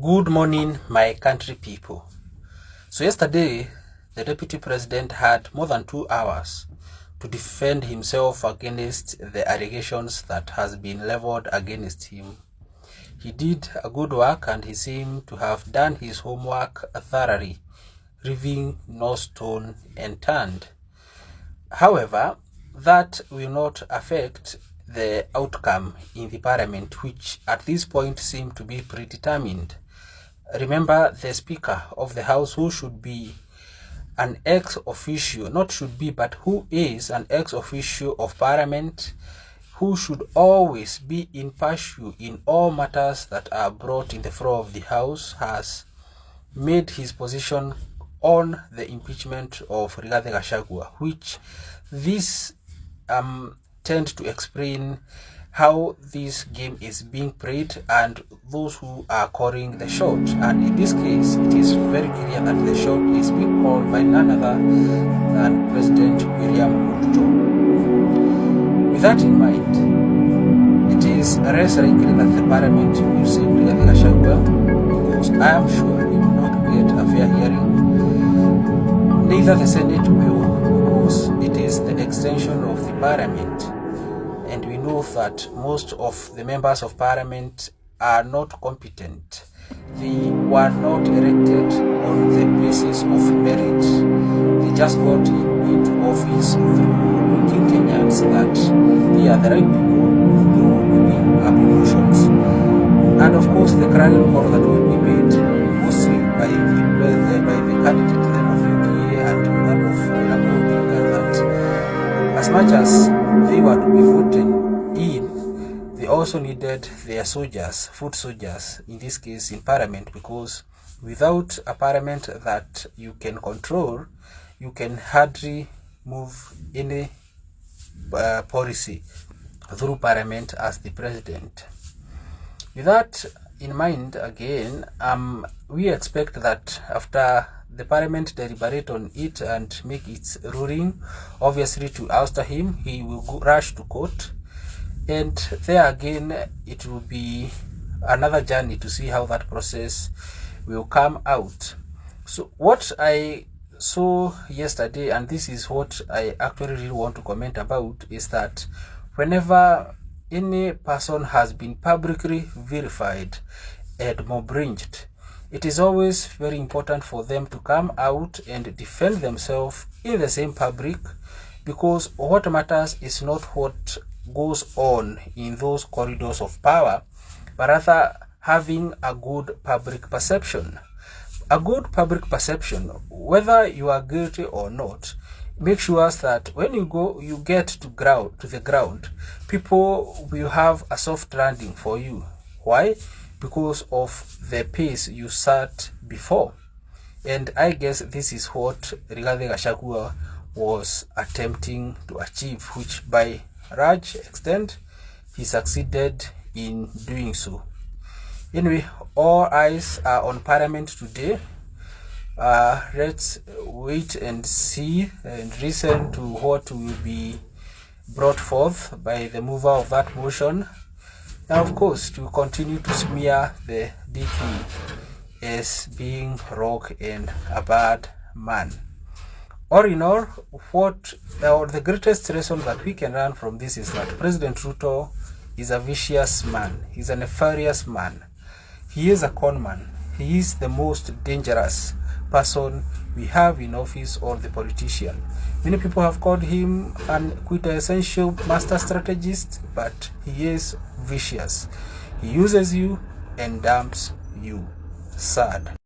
Good morning, my country people. So yesterday, the deputy president had more than 2 hours to defend himself against the allegations that has been leveled against him. He did a good work and he seemed to have done his homework thoroughly, leaving no stone unturned. However, that will not affect the outcome in the parliament, which at this point seemed to be predetermined. Remember, the Speaker of the House, who should be an ex-officio, not should be, but who is an ex-officio of Parliament, who should always be in pursuit in all matters that are brought in the floor of the House, has made his position on the impeachment of DP Gachagua, which this tend to explain how this game is being played and those who are calling the shot. And in this case, it is very clear that the shot is being called by none other than President William Ruto. With that in mind, it is less likely that the parliament will save DP Gachagua, because I am sure he will not get a fair hearing. Neither the Senate will, because it is the extension of the parliament. And we know that most of the members of parliament are not competent. They were not elected on the basis of merit. They just got into office through looking Kenyans that they are the right people who will be applications. And of course, the clarion call that will be made mostly by the candidate then of UDA and that of that as much as they were to be voted in, they also needed their soldiers, foot soldiers, in this case in parliament, because without a parliament that you can control, you can hardly move any policy through parliament as the president. With that in mind, again, we expect that after the parliament deliberate on it and make its ruling, obviously to oust him, he will rush to court, and there again it will be another journey to see how that process will come out. So what I saw yesterday, and this is what I actually really want to comment about, is that whenever any person has been publicly verified and mobbed, it is always very important for them to come out and defend themselves in the same public, because what matters is not what goes on in those corridors of power, but rather having a good public perception. A good public perception, whether you are guilty or not, make sure that when you get to the ground, people will have a soft landing for you. Why? Because of the pace you sat before. And I guess this is what DP Gachagua was attempting to achieve, which by large extent he succeeded in doing so. Anyway, all eyes are on parliament today. Let's wait and see and listen to what will be brought forth by the mover of that motion. Now, of course, to continue to smear the DP as being rogue and a bad man. All in all, the greatest lesson that we can learn from this is that President Ruto is a vicious man. He's a nefarious man. He is a con man. He is the most dangerous person we have in office, or the politician. Many people have called him an quintessential master strategist, but he is vicious. He uses you and dumps you. Sad.